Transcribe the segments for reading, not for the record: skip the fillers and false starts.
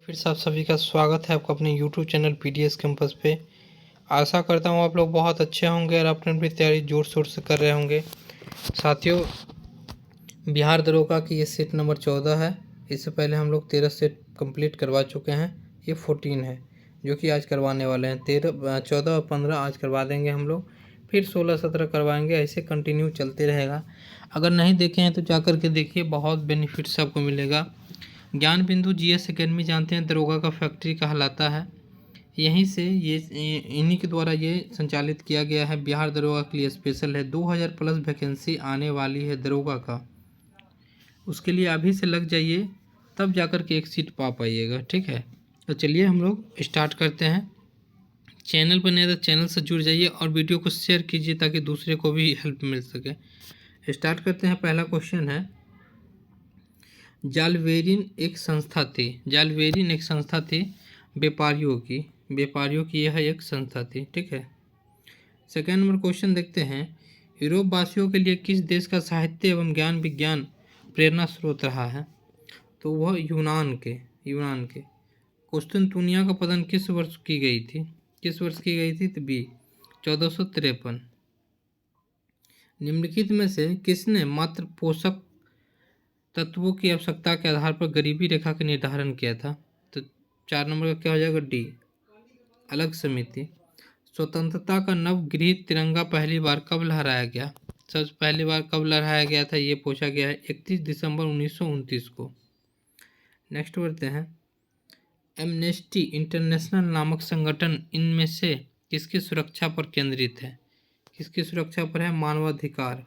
फिर से आप सभी का स्वागत है आपका अपने यूट्यूब चैनल पीडीएस कैंपस पे। आशा करता हूँ आप लोग बहुत अच्छे होंगे और अपनी अपनी तैयारी जोर शोर से कर रहे होंगे। साथियों, बिहार दरोगा की ये सेट नंबर 14 है। इससे पहले हम लोग 13 सेट कंप्लीट करवा चुके हैं। ये 14 है जो कि आज करवाने वाले हैं। 13, 14 और 15 आज करवा देंगे हम लोग, फिर 16, 17 करवाएंगे। ऐसे कंटिन्यू चलते रहेगा। अगर नहीं देखे हैं तो जा कर के देखिए, बहुत बेनिफिट्स आपको मिलेगा। ज्ञान बिंदु जीएस एकेडमी जानते हैं दरोगा का फैक्ट्री कहलाता है। यहीं से ये इन्हीं के द्वारा ये संचालित किया गया है। बिहार दरोगा के लिए स्पेशल है। 2000 प्लस वैकेंसी आने वाली है दरोगा का। उसके लिए अभी से लग जाइए, तब जाकर के एक सीट पा पाइएगा। ठीक है, तो चलिए हम लोग स्टार्ट करते हैं। चैनल पर नए तो चैनल से जुड़ जाइए और वीडियो को शेयर कीजिए ताकि दूसरे को भी हेल्प मिल सके। स्टार्ट करते हैं। पहला क्वेश्चन है, जालवेरिन एक संस्था थी। जालवेरिन एक संस्था थी व्यापारियों की यह एक संस्था थी। ठीक है। सेकेंड नंबर क्वेश्चन देखते हैं, यूरोप वासियों के लिए किस देश का साहित्य एवं ज्ञान विज्ञान प्रेरणा स्रोत रहा है? तो वह यूनान के कुस्तुनतुनिया का पतन किस वर्ष की गई थी? तो बी 1453। निम्नलिखित में से किसने मात्र पोषक तत्वों की आवश्यकता के आधार पर गरीबी रेखा का निर्धारण किया था? तो 4 नंबर का क्या हो जाएगा? डी अलग समिति। स्वतंत्रता का नवगृहित तिरंगा पहली बार कब लहराया गया? सबसे पहली बार कब लहराया गया था ये पूछा गया है, 31 दिसंबर 1929 को। नेक्स्ट बढ़ते हैं, एमनेस्टी इंटरनेशनल नामक संगठन इनमें से किसकी सुरक्षा पर केंद्रित है? किसकी सुरक्षा पर है? मानवाधिकार।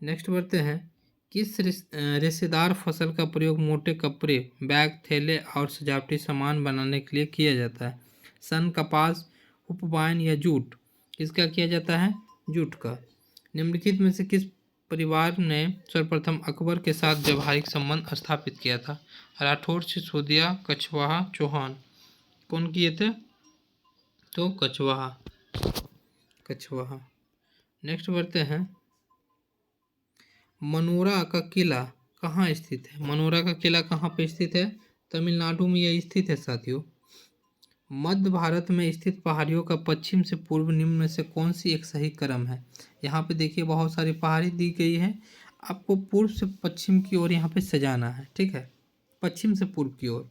नेक्स्ट बढ़ते हैं, किस रेशेदार फसल का प्रयोग मोटे कपड़े, बैग, थैले और सजावटी सामान बनाने के लिए किया जाता है? सन, कपास, उपवायन या जूट? किसका किया जाता है? जूट का। निम्नलिखित में से किस परिवार ने सर्वप्रथम अकबर के साथ व्यवहारिक संबंध स्थापित किया था? राठौर, सिसोदिया, कछवाहा, चौहान? कौन किए थे? तो कछवाहा। नेक्स्ट बढ़ते हैं, मनोरा का किला कहाँ स्थित है? मनोरा का किला कहाँ पे स्थित है? तमिलनाडु में यह स्थित है। साथियों, मध्य भारत में स्थित पहाड़ियों का पश्चिम से पूर्व निम्न में से कौन सी एक सही क्रम है? यहाँ पे देखिए बहुत सारी पहाड़ी दी गई है, आपको पूर्व से पश्चिम की ओर यहाँ पे सजाना है। ठीक है, पश्चिम से पूर्व की ओर।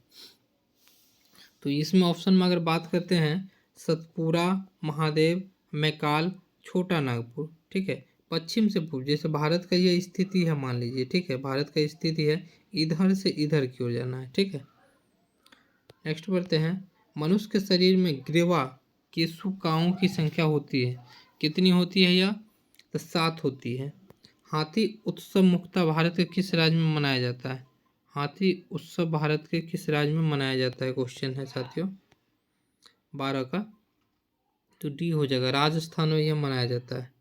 तो इसमें ऑप्शन में अगर बात करते हैं, सतपुरा, महादेव, मैकाल, छोटा नागपुर। ठीक है, पश्चिम से पूर्व। जैसे भारत का ये स्थिति है मान लीजिए। ठीक है, भारत का स्थिति है, इधर से इधर की ओर जाना है। ठीक है। नेक्स्ट बढ़ते हैं, मनुष्य के शरीर में ग्रीवा केशुकाओं की संख्या होती है, कितनी होती है यह? तो 7 होती है। हाथी उत्सव मुख्यतः भारत के किस राज्य में मनाया जाता है? हाथी उत्सव भारत के किस राज्य में मनाया जाता है? क्वेश्चन है साथियों 12 का। तो डी हो जाएगा, राजस्थान में यह मनाया जाता है।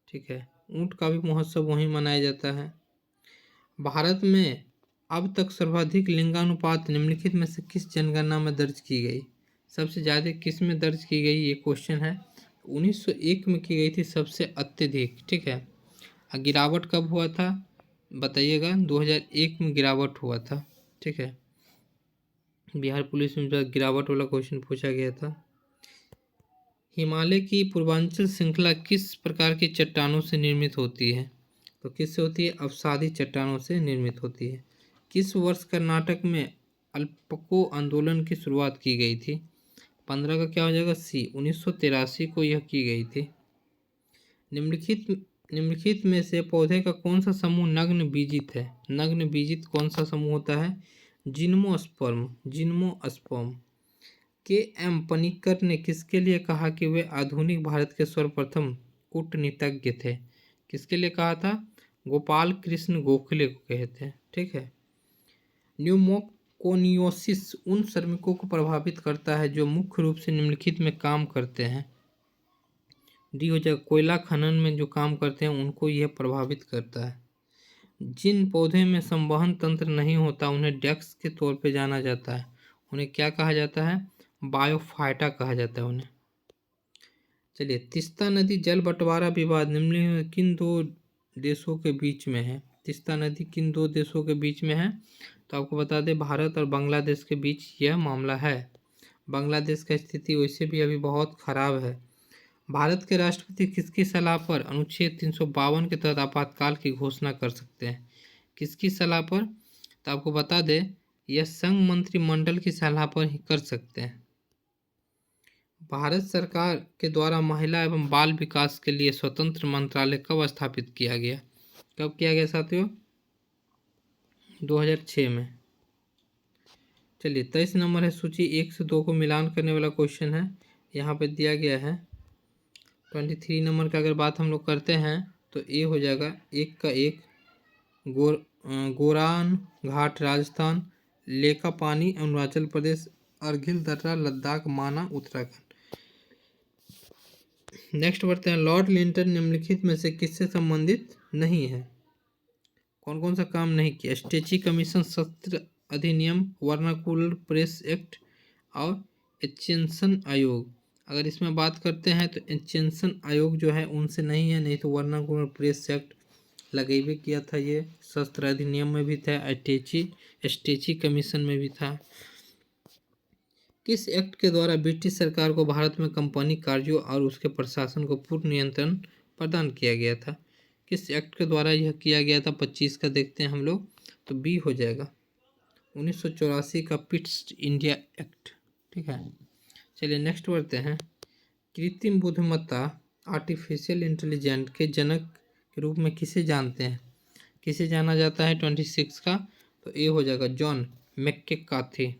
ठीक है, ऊंट का भी महोत्सव वहीं मनाया जाता है। भारत में अब तक सर्वाधिक लिंगानुपात निम्नलिखित में से किस जनगणना में दर्ज की गई? सबसे ज़्यादा किस में दर्ज की गई ये क्वेश्चन है। 1901 में की गई थी सबसे अत्यधिक। ठीक है, गिरावट कब हुआ था बताइएगा? 2001 में गिरावट हुआ था। ठीक है, बिहार पुलिस में गिरावट वाला क्वेश्चन पूछा गया था। हिमालय की पूर्वांचल श्रृंखला किस प्रकार की चट्टानों से निर्मित होती है? तो किससे होती है? अवसादी चट्टानों से निर्मित होती है। किस वर्ष कर्नाटक में अल्पको आंदोलन की शुरुआत की गई थी? 15 का क्या हो जाएगा? सी 1983 को यह की गई थी। निम्नलिखित में से पौधे का कौन सा समूह नग्न बीजित है? नग्न बीजित कौन सा समूह होता है? जिम्नोस्पर्म। के एम पनिक्कर ने किसके लिए कहा कि वे आधुनिक भारत के सर्वप्रथम कूटनीतिज्ञ थे? किसके लिए कहा था? गोपाल कृष्ण गोखले को कहे थे। ठीक है, न्यूमोकोनियोसिस उन श्रमिकों को प्रभावित करता है जो मुख्य रूप से निम्नलिखित में काम करते हैं। डी हो जाएगा, कोयला खनन में जो काम करते हैं उनको यह प्रभावित करता है। जिन पौधे में संवहन तंत्र नहीं होता उन्हें डेक्स के तौर पे जाना जाता है। उन्हें क्या कहा जाता है? बायोफाइटा कहा जाता है उन्हें। चलिए, तीस्ता नदी जल बंटवारा विवाद निम्नलिखित में किन दो देशों के बीच में है? तीस्ता नदी किन दो देशों के बीच में है? तो आपको बता दें भारत और बांग्लादेश के बीच यह मामला है। बांग्लादेश का स्थिति वैसे भी अभी बहुत खराब है। भारत के राष्ट्रपति किसकी सलाह पर अनुच्छेद 352 के तहत आपातकाल की घोषणा कर सकते हैं? किसकी सलाह पर? तो आपको बता दें यह संघ मंत्रिमंडल की सलाह पर ही कर सकते हैं। भारत सरकार के द्वारा महिला एवं बाल विकास के लिए स्वतंत्र मंत्रालय कब स्थापित किया गया? कब किया गया साथियों? 2006 में। चलिए 23 नंबर है, सूची 1 से 2 को मिलान करने वाला क्वेश्चन है, यहाँ पे दिया गया है। 23 नंबर का अगर बात हम लोग करते हैं तो ये हो जाएगा 1 का 1 गोरान घाट राजस्थान, लेका पानी अरुणाचल प्रदेश, अर्घिल दर्रा लद्दाख, माना उत्तराखंड। नेक्स्ट बढ़ते हैं, लॉर्ड लिंटन निम्नलिखित में से किससे संबंधित नहीं है? कौन कौन सा काम नहीं किया? स्टैची कमीशन, सत्र अधिनियम, वर्नाकुलर प्रेस एक्ट और एचेंसन आयोग। अगर इसमें बात करते हैं तो एचेंसन आयोग जो है उनसे नहीं है, नहीं तो वर्नाकुलर प्रेस एक्ट लगेबे किया था, ये सत्र अधिनियम में भी था, स्टैची कमीशन में भी था। किस एक्ट के द्वारा ब्रिटिश सरकार को भारत में कंपनी कार्यों और उसके प्रशासन को पूर्ण नियंत्रण प्रदान किया गया था? किस एक्ट के द्वारा यह किया गया था? 25 का देखते हैं हम लोग, तो बी हो जाएगा 1984 का पिट्स इंडिया एक्ट। ठीक है, चलिए नेक्स्ट बढ़ते हैं। कृत्रिम बुद्धिमत्ता आर्टिफिशियल इंटेलिजेंस के जनक के रूप में किसे जानते हैं? किसे जाना जाता है 26 का? तो ए हो जाएगा जॉन मैककार्थी।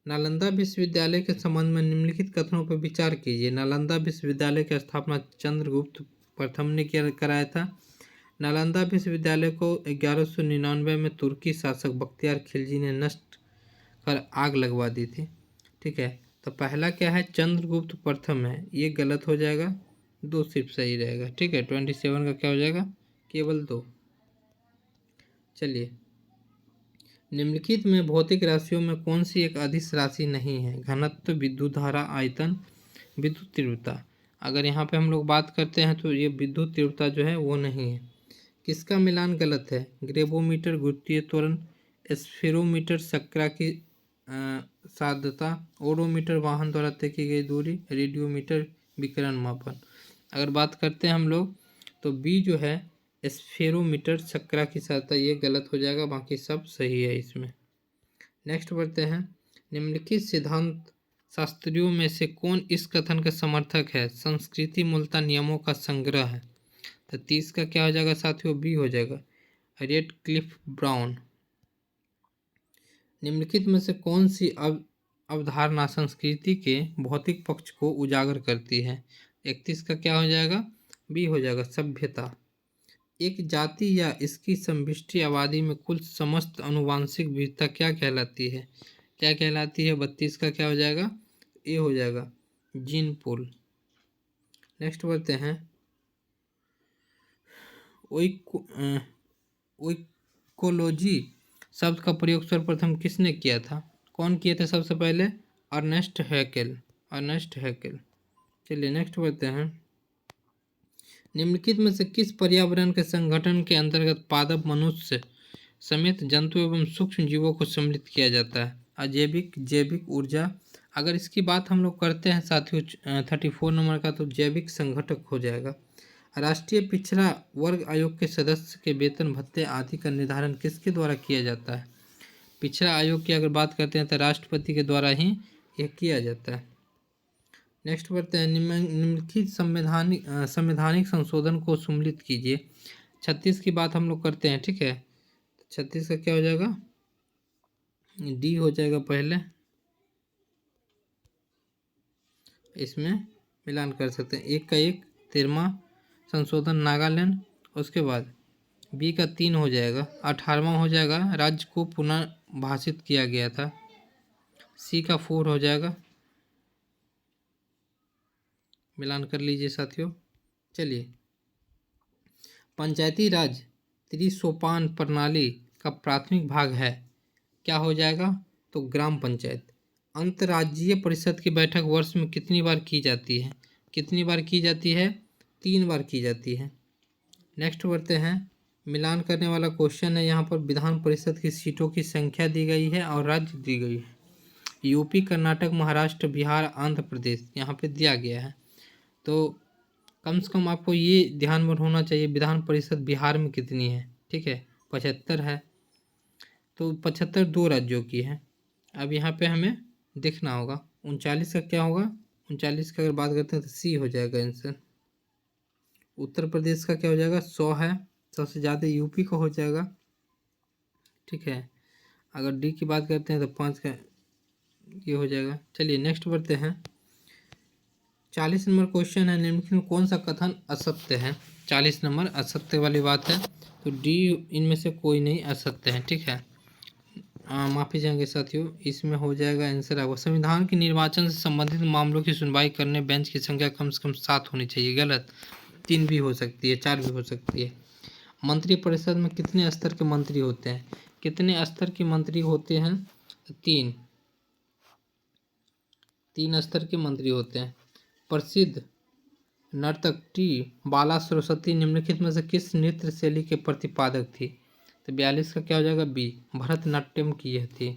नालंदा विश्वविद्यालय के संबंध में निम्नलिखित कथनों पर विचार कीजिए। नालंदा विश्वविद्यालय की स्थापना चंद्रगुप्त प्रथम ने कराया था। नालंदा विश्वविद्यालय को 1199 में तुर्की शासक बख्तियार खिलजी ने नष्ट कर आग लगवा दी थी। ठीक है, तो पहला क्या है? चंद्रगुप्त प्रथम है, ये गलत हो जाएगा, 2 सिर्फ सही रहेगा। ठीक है, 27 का क्या हो जाएगा? केवल 2। चलिए, निम्नलिखित में भौतिक राशियों में कौन सी एक अदिश राशि नहीं है? घनत्व, विद्युत धारा, आयतन, विद्युत तीव्रता। अगर यहाँ पे हम लोग बात करते हैं तो ये विद्युत तीव्रता जो है वो नहीं है। किसका मिलान गलत है? ग्रेवोमीटर गुरुत्वीय त्वरण, स्फेरोमीटर सक्रा की साध्यता, ओडोमीटर वाहन द्वारा तय की गई दूरी, रेडियोमीटर विकिरण मापन। अगर बात करते हैं हम लोग तो बी जो है स्फेरोमीटर सक्रा की सहायता, ये गलत हो जाएगा, बाकी सब सही है इसमें। नेक्स्ट बढ़ते हैं, निम्नलिखित सिद्धांत शास्त्रियों में से कौन इस कथन का समर्थक है? संस्कृति मूलतः नियमों का संग्रह है। तो 30 का क्या हो जाएगा साथियों? बी हो जाएगा रेडक्लिफ ब्राउन। निम्नलिखित में से कौन सी अवधारणा संस्कृति के भौतिक पक्ष को उजागर करती है? 31 का क्या हो जाएगा? बी हो जाएगा सभ्यता। एक जाति या इसकी समष्टि आबादी में कुल समस्त आनुवांशिक विविधता क्या कहलाती है? क्या कहलाती है? 32 का क्या हो जाएगा? ए हो जाएगा जीन पूल। नेक्स्ट बढ़ते हैं, ओइकोलॉजी शब्द का प्रयोग सर्वप्रथम किसने किया था? कौन किए थे सबसे पहले? Ernest Hückel. चलिए नेक्स्ट बढ़ते हैं, निम्नलिखित में से किस पर्यावरण के संगठन के अंतर्गत पादप मनुष्य समेत जंतु एवं सूक्ष्म जीवों को सम्मिलित किया जाता है? अजैविक, जैविक, ऊर्जा। अगर इसकी बात हम लोग करते हैं साथियों 34 नंबर का, तो जैविक संगठक हो जाएगा। राष्ट्रीय पिछड़ा वर्ग आयोग के सदस्य के वेतन भत्ते आदि का निर्धारण किसके द्वारा किया जाता है? पिछड़ा आयोग की अगर बात करते हैं तो राष्ट्रपति के द्वारा ही यह किया जाता है। नेक्स्ट बढ़ते हैं, निम्नलिखित संवैधानिक संशोधन को सम्मिलित कीजिए। 36 की बात हम लोग करते हैं। ठीक है, 36 का क्या हो जाएगा? डी हो जाएगा पहले, इसमें मिलान कर सकते हैं। 1 का 1 13वां संशोधन नागालैंड, उसके बाद बी का 3 हो जाएगा, 18वां हो जाएगा राज्य को पुनर्भाषित किया गया था। सी का 4 हो जाएगा, मिलान कर लीजिए साथियों। चलिए, पंचायती राज त्रिसोपान प्रणाली का प्राथमिक भाग है, क्या हो जाएगा? तो ग्राम पंचायत। अंतर्राज्यीय परिषद की बैठक वर्ष में कितनी बार की जाती है? कितनी बार की जाती है? 3 बार की जाती है। नेक्स्ट बढ़ते हैं, मिलान करने वाला क्वेश्चन है। यहाँ पर विधान परिषद की सीटों की संख्या दी गई है और राज्य दी गई है। यूपी, कर्नाटक, महाराष्ट्र, बिहार, आंध्र प्रदेश यहाँ पे दिया गया है। तो कम से कम आपको ये ध्यान में होना चाहिए विधान परिषद बिहार में कितनी है। ठीक है, 75 है। तो 75 दो राज्यों की है। अब यहाँ पे हमें देखना होगा 39 का क्या होगा। 39 का अगर बात करते हैं तो सी हो जाएगा आंसर। उत्तर प्रदेश का क्या हो जाएगा, 100 है, सबसे ज़्यादा यूपी का हो जाएगा। ठीक है, अगर डी की बात करते हैं तो 5 का ये हो जाएगा। चलिए नेक्स्ट बढ़ते हैं। 40 नंबर क्वेश्चन है, निम्नलिखित में कौन सा कथन असत्य है। 40 नंबर असत्य वाली बात है, तो डी इनमें से कोई नहीं असत्य है। ठीक है, माफी चाहेंगे साथियों, इसमें हो जाएगा आंसर आपको संविधान के निर्वाचन से संबंधित मामलों की सुनवाई करने बेंच की संख्या कम से कम 7 होनी चाहिए। गलत, 3 भी हो सकती है, 4 भी हो सकती है। मंत्रिपरिषद में कितने स्तर के मंत्री होते हैं, कितने स्तर के मंत्री होते हैं, 3 स्तर के मंत्री होते हैं। प्रसिद्ध नर्तक टी बाला सरस्वती निम्नलिखित में से किस नृत्य शैली के प्रतिपादक थी। तो 42 का क्या हो जाएगा, बी, भरतनाट्यम की यह थी।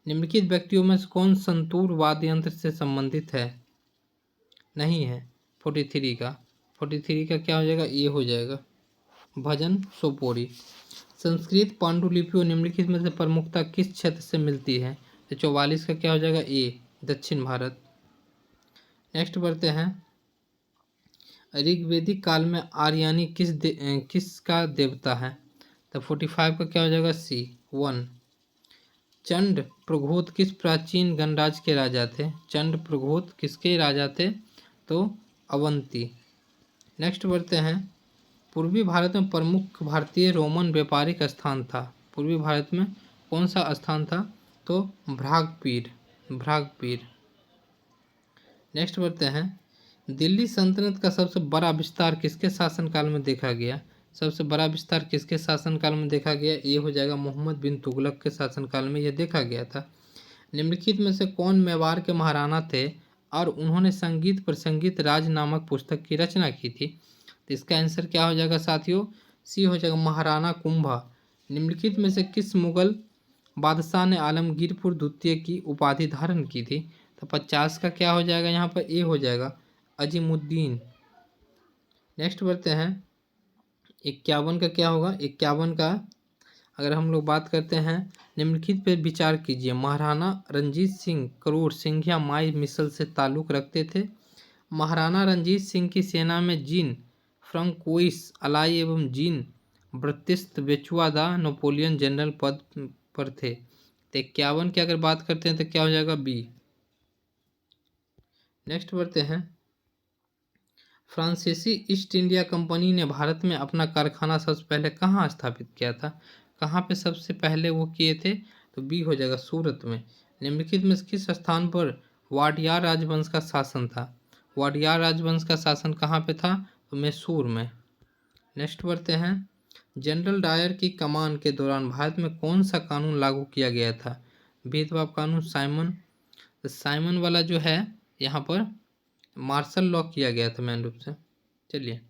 निम्नलिखित व्यक्तियों में से कौन संतूर वाद्य यंत्र से संबंधित है, नहीं है। 43 का क्या हो जाएगा, ये हो जाएगा, भजन सोपोरी। संस्कृत पांडुलिपियों निम्नलिखित में से प्रमुखता किस क्षेत्र से मिलती है। तो 44 का क्या हो जाएगा, ए, दक्षिण भारत। नेक्स्ट बढ़ते हैं। ऋग्वेदिक काल में आर्यानी किसका देवता है। तो 45 का क्या हो जाएगा, सी, 1। चंड प्रघोत किस प्राचीन गणराज्य के राजा थे। चंड प्रघोत किसके राजा थे, तो अवंती। नेक्स्ट बढ़ते हैं। पूर्वी भारत में प्रमुख भारतीय रोमन व्यापारिक स्थान था। पूर्वी भारत में कौन सा स्थान था, तो भ्रागपीर। नेक्स्ट बढ़ते हैं। दिल्ली सल्तनत का सबसे बड़ा विस्तार किसके शासनकाल में देखा गया। सबसे बड़ा विस्तार किसके शासनकाल में देखा गया, ये हो जाएगा मोहम्मद बिन तुगलक के शासनकाल में यह देखा गया था। निम्नलिखित में से कौन मेवाड़ के महाराणा थे और उन्होंने संगीत पर संगीत राज नामक पुस्तक की रचना की थी। तो इसका आंसर क्या हो जाएगा साथियों, सी हो जाएगा, महाराणा कुंभा। निम्नलिखित में से किस मुगल बादशाह ने आलमगीरपुर द्वितीय की उपाधि धारण की थी। तो 50 का क्या हो जाएगा, यहाँ पर ए हो जाएगा, अजीमुद्दीन। नेक्स्ट बढ़ते हैं। 51 का क्या होगा, 51 का अगर हम लोग बात करते हैं, निम्नलिखित पर विचार कीजिए। महाराणा रंजीत सिंह करोड़ सिंघिया माई मिसल से ताल्लुक़ रखते थे। महाराणा रंजीत सिंह की सेना में जीन फ्रांकोइस अलाई एवं जीन ब्रतिस्त बेचुआदा नेपोलियन जनरल पद पर थे। तो 51 की अगर बात करते हैं तो क्या हो जाएगा, बी। नेक्स्ट बढ़ते हैं। फ्रांसीसी ईस्ट इंडिया कंपनी ने भारत में अपना कारखाना सबसे पहले कहाँ स्थापित किया था। कहाँ पे सबसे पहले वो किए थे, तो बी हो जाएगा, सूरत में। निम्नलिखित में किस स्थान पर वाडियार राजवंश का शासन था। वाडियार राजवंश का शासन कहाँ पे था, तो मैसूर में। नेक्स्ट बढ़ते हैं। जनरल डायर की कमान के दौरान भारत में कौन सा कानून लागू किया गया था। भेदभाव कानून, साइमन वाला जो है, यहाँ पर मार्शल लॉ किया गया था मेन रूप से। चलिए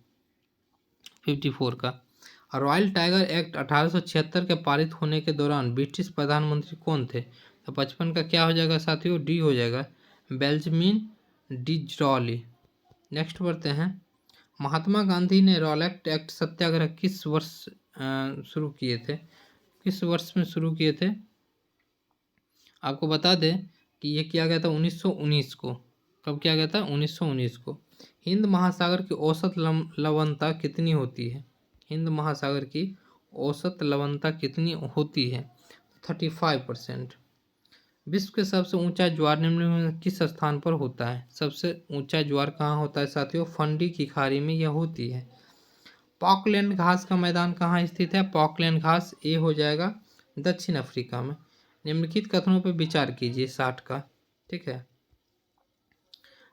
54 का, रॉयल टाइगर एक्ट 1876 के पारित होने के दौरान ब्रिटिश प्रधानमंत्री कौन थे। तो 55 का क्या हो जाएगा साथियों, डी हो जाएगा, बेंजामिन डिज़राली। नेक्स्ट बढ़ते हैं। महात्मा गांधी ने रॉलेट एक्ट सत्याग्रह किस वर्ष शुरू किए थे, किस वर्ष में शुरू किए थे। आपको बता दें कि ये किया गया था 1919 को। कब किया गया था, 1919 को। हिंद महासागर की औसत लवणता कितनी होती है। हिंद महासागर की औसत लवणता कितनी होती है, 35%। विश्व के सबसे ऊंचा ज्वार निम्न में किस स्थान पर होता है। सबसे ऊंचा ज्वार कहाँ होता है साथियों, फंडी की खाड़ी में यह होती है। पॉकलैंड घास का मैदान कहाँ स्थित है। पॉकलैंड घास, ए हो जाएगा, दक्षिण अफ्रीका में। निम्नलिखित कथनों पर विचार कीजिए, 60 का। ठीक है,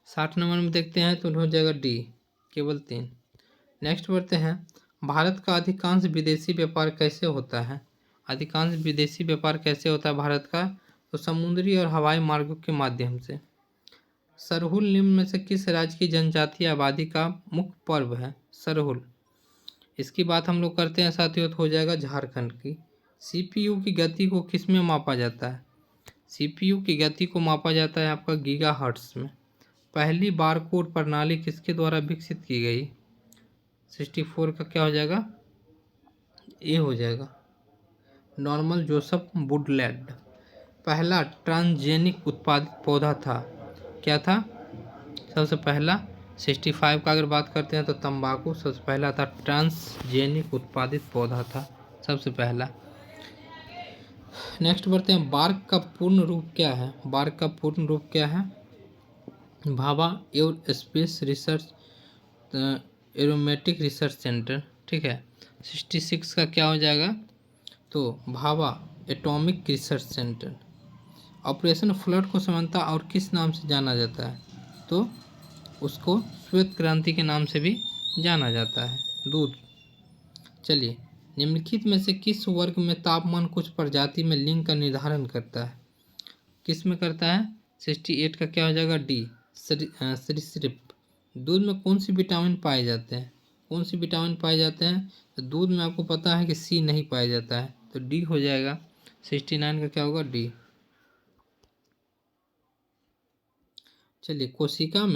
60 नंबर में देखते हैं तो हो जाएगा डी, केवल 3। नेक्स्ट बढ़ते हैं। भारत का अधिकांश विदेशी व्यापार कैसे होता है। अधिकांश विदेशी व्यापार कैसे होता है भारत का, तो समुद्री और हवाई मार्गों के माध्यम से। सरहुल निम्न में से किस राज्य की जनजातीय आबादी का मुख्य पर्व है। सरहुल इसकी बात हम लोग करते हैं साथियों तो हो जाएगा झारखंड की। सीपीयू की गति को किस में मापा जाता है? सीपीयू की गति को मापा जाता है आपका गीगाहर्ट्ज में। पहली बारकोड प्रणाली किसके द्वारा विकसित की गई? 64 का क्या हो जाएगा? ए हो जाएगा, नॉर्मल जोसेफ वुडलैंड। पहला ट्रांसजेनिक उत्पादित पौधा था, क्या था सबसे पहला? 65 का अगर बात करते हैं तो तंबाकू सबसे पहला था, ट्रांसजेनिक उत्पादित पौधा था सबसे पहला। नेक्स्ट बढ़ते हैं, बार्क का पूर्ण रूप क्या है? बार्क का पूर्ण रूप क्या है? Bhabha aerospace research aromatic research centre, ठीक है। 66 का क्या हो जाएगा? तो Bhabha atomic research centre. Operation flood को समानता और किस नाम से जाना जाता है? तो उसको श्वेत क्रांति के नाम से भी जाना जाता है। दूध। चलिए, निम्नलिखित में से किस वर्ग में तापमान कुछ प्रजाति में लिंग का निर्धारण करता है? किस में करता है? 68 का क्या हो जाएगा? डी, सरीसृप। दूध में कौन सी विटामिन पाए जाते हैं? कौन सी विटामिन पाए जाते हैं? तो दूध में आपको पता है कि सी नहीं पाया जाता है, तो डी हो जाएगा। 69 का क्या होगा? डी। चलिए, कोशिका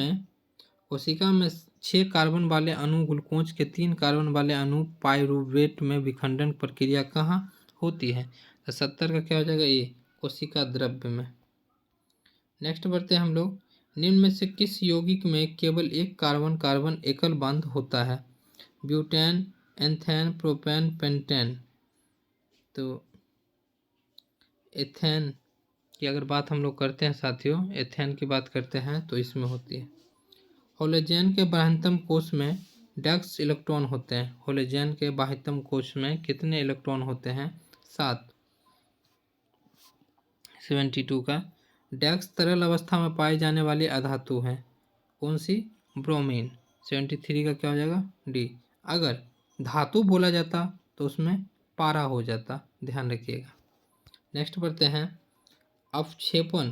में 6 कार्बन वाले अणु ग्लूकोज के 3 कार्बन वाले अणु पाइरूवेट में विखंडन प्रक्रिया कहाँ होती है? तो 70 का क्या हो जाएगा? ए, कोशिका द्रव्य में। नेक्स्ट बढ़ते हैं हम लोग, निम्न में से किस यौगिक में केवल एक कार्बन कार्बन एकल बंध होता है? Butane, ethane, propane, pentane. तो एथेन की अगर बात हम लोग करते हैं साथियों, एथेन की बात करते हैं तो इसमें होती है। होलोजन के बाह्यतम कोश में डैक्स इलेक्ट्रॉन होते हैं। होलोजन के बाह्यतम कोश में कितने इलेक्ट्रॉन होते हैं? 7। 72 का, डैक्स तरल अवस्था में पाई जाने वाली अधातु है, कौन सी? ब्रोमीन। 73 का क्या हो जाएगा? डी। अगर धातु बोला जाता तो उसमें पारा हो जाता, ध्यान रखिएगा। नेक्स्ट बढ़ते हैं, अवक्षेपण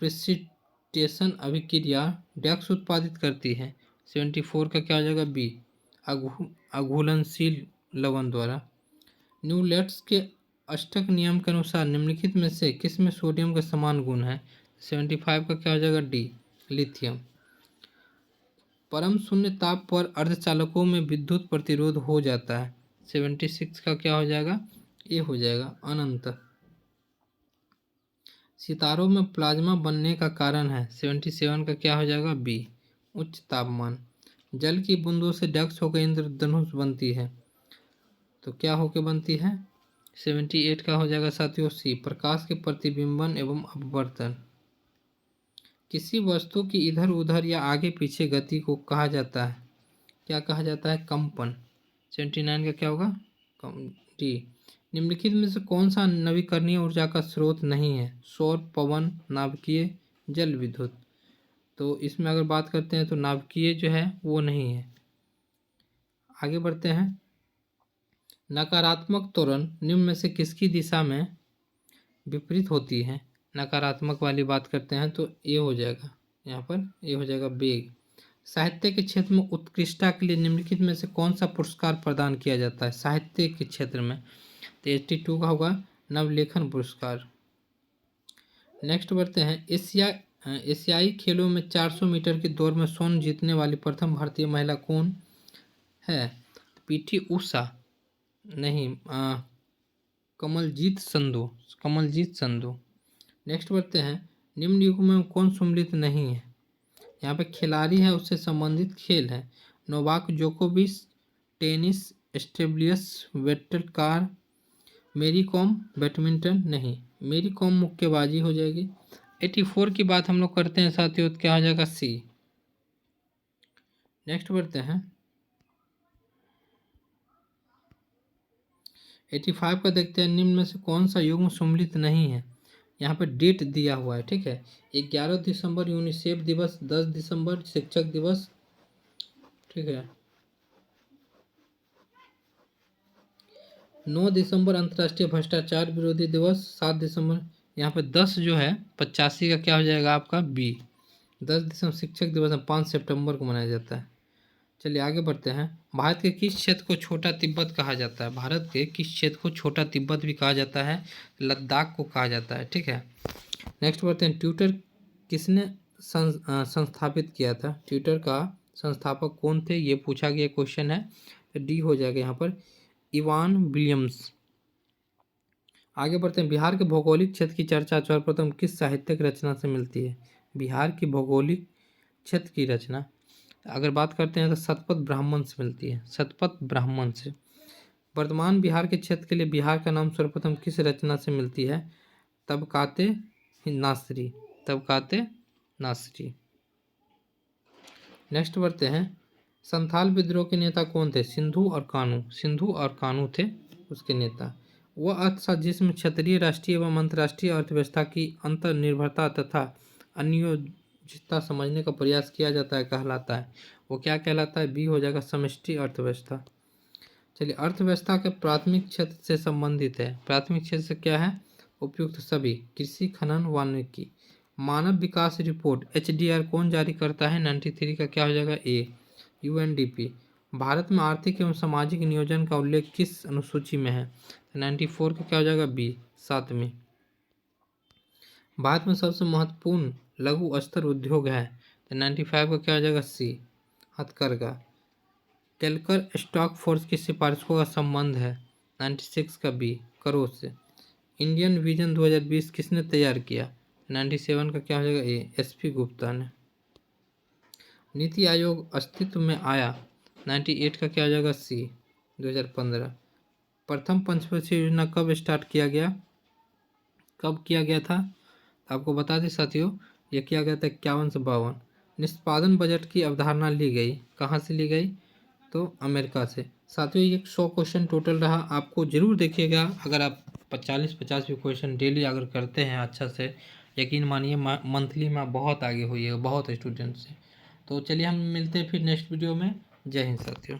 प्रेसिपिटेशन अभिक्रिया डैक्स उत्पादित करती है। 74 का क्या हो जाएगा? बी, अघुलनशील लवण द्वारा। न्यूलैंड्स के अष्टक नियम के अनुसार निम्नलिखित में से किसमें सोडियम का समान गुण है? 75 का क्या हो जाएगा? D, lithium. परम शून्य ताप पर अर्धचालकों में विद्युत प्रतिरोध हो जाता है। 76 का क्या हो जाएगा? ए हो जाएगा, अनंत। सितारों में प्लाज्मा बनने का कारण है। 77 का क्या हो जाएगा? बी, उच्च तापमान। जल की बूंदों से डैक्स होकर इंद्रधनुष बनती है, तो क्या होकर बनती है? 78 का हो जाएगा साथियों सी, प्रकाश के प्रतिबिंबन एवं अपवर्तन। किसी वस्तु की इधर उधर या आगे पीछे गति को कहा जाता है, क्या कहा जाता है? कंपन। 79 का क्या होगा? डी। निम्नलिखित में से कौन सा नवीकरणीय ऊर्जा का स्रोत नहीं है? सौर, पवन, नाभिकीय, जल विद्युत। तो इसमें अगर बात करते हैं तो नाभिकीय जो है वो नहीं है। आगे बढ़ते हैं, नकारात्मक त्वरण निम्न में से किसकी दिशा में विपरीत होती है? नकारात्मक वाली बात करते हैं तो ए हो जाएगा, यहाँ पर ए हो जाएगा, वेग। साहित्य के क्षेत्र में उत्कृष्टता के लिए निम्नलिखित में से कौन सा पुरस्कार प्रदान किया जाता है साहित्य के क्षेत्र में? तो 82 का होगा नवलेखन पुरस्कार। नेक्स्ट बढ़ते हैं, एशियाई खेलों में 400 मीटर की दौड़ में स्वर्ण जीतने वाली प्रथम भारतीय महिला कौन है? पीटी उषा नहीं, कमलजीत संधू। नेक्स्ट बढ़ते हैं, निम्न युग में कौन सम्मिलित नहीं है? यहाँ पे खिलाड़ी है, उससे संबंधित खेल है। नोवाक जोकोविच, टेनिस, स्टेबलियस, वेटल कार, मेरी कॉम बैडमिंटन नहीं, मेरी कॉम मुक्केबाजी हो जाएगी। 84 की बात हम लोग करते हैं साथियों, तो क्या हो जाएगा? सी। नेक्स्ट बढ़ते हैं, 85 का देखते हैं, निम्न में से कौन सा युग्म सम्मिलित नहीं है? यहाँ पे डेट दिया हुआ है, ठीक है। 11 दिसंबर यूनिसेफ दिवस, 10 दिसंबर शिक्षक दिवस, ठीक है। 9 दिसंबर अंतर्राष्ट्रीय भ्रष्टाचार विरोधी दिवस, 7 दिसंबर। यहाँ पे 10 जो है 85 का क्या हो जाएगा आपका? बी, 10 दिसंबर शिक्षक दिवस 5 सितंबर को मनाया जाता है। चलिए आगे बढ़ते हैं। भारत के किस क्षेत्र को छोटा तिब्बत कहा जाता है? भारत के किस क्षेत्र को छोटा तिब्बत भी कहा जाता है? लद्दाख को कहा जाता है। ठीक है, नेक्स्ट बढ़ते हैं। ट्विटर किसने संस्थापित किया था? ट्विटर का संस्थापक कौन थे? ये पूछा गया क्वेश्चन है, तो डी हो जाएगा यहाँ पर, इवान विलियम्स। आगे बढ़ते हैं। बिहार के भौगोलिक क्षेत्र की चर्चा सर्वप्रथम किस साहित्यिक रचना से मिलती है? बिहार की भौगोलिक क्षेत्र की रचना अगर बात करते हैं तो शतपथ ब्राह्मण से मिलती है, शतपथ ब्राह्मण से। वर्तमान बिहार के क्षेत्र के लिए बिहार का नाम सर्वप्रथम किस रचना से मिलती है? तबकाते नासरी, तबकाते नासरी। नेक्स्ट बढ़ते हैं। संथाल विद्रोह के नेता कौन थे? सिंधु और कानू, सिंधु और कानू थे उसके नेता। वह अर्थशास्त्र जिसमें क्षेत्रीय, राष्ट्रीय एवं अंतर्राष्ट्रीय अर्थव्यवस्था की अंतर्निर्भरता तथा अन्योन्यता समझने का प्रयास किया जाता है कहलाता है। वो क्या कहलाता है? बी हो जाएगा, समष्टि अर्थव्यवस्था। चलिए, अर्थव्यवस्था के प्राथमिक क्षेत्र से संबंधित है। प्राथमिक क्षेत्र से क्या है? उपयुक्त सभी, कृषि, खनन, वानिकी। मानव विकास रिपोर्ट HDR कौन जारी करता है? 93 का क्या हो जाएगा? ए, UNDP। भारत में आर्थिक एवं सामाजिक नियोजन का उल्लेख किस अनुसूची में है? 94 का क्या हो जाएगा? बी, 7वीं। भारत में सबसे महत्वपूर्ण लघु स्तर उद्योग है? 95 का क्या हो जाएगा? सी, हथकरघा। केलकर स्टॉक फोर्स की सिफारिशों का संबंध है? 96 का बी, करों से। इंडियन विजन 2020 किसने तैयार किया? 97 का क्या हो जाएगा? ए, SP गुप्ता ने। नीति आयोग अस्तित्व में आया? 98 का क्या हो जाएगा? सी, 2015। प्रथम पंचवर्षीय योजना कब स्टार्ट किया गया? कब किया गया था? आपको बता दें साथियों, ये किया गया था 51 से 52। निष्पादन बजट की अवधारणा ली गई, कहाँ से ली गई? तो अमेरिका से। साथियों, ये 100 क्वेश्चन टोटल रहा। आपको जरूर देखिएगा, अगर आप 40-50 भी क्वेश्चन डेली अगर करते हैं अच्छा से, यकीन मानिए मंथली में बहुत आगे होइएगा, बहुत स्टूडेंट से। तो चलिए हम मिलते हैं फिर नेक्स्ट वीडियो में। जय हिंद साथियों।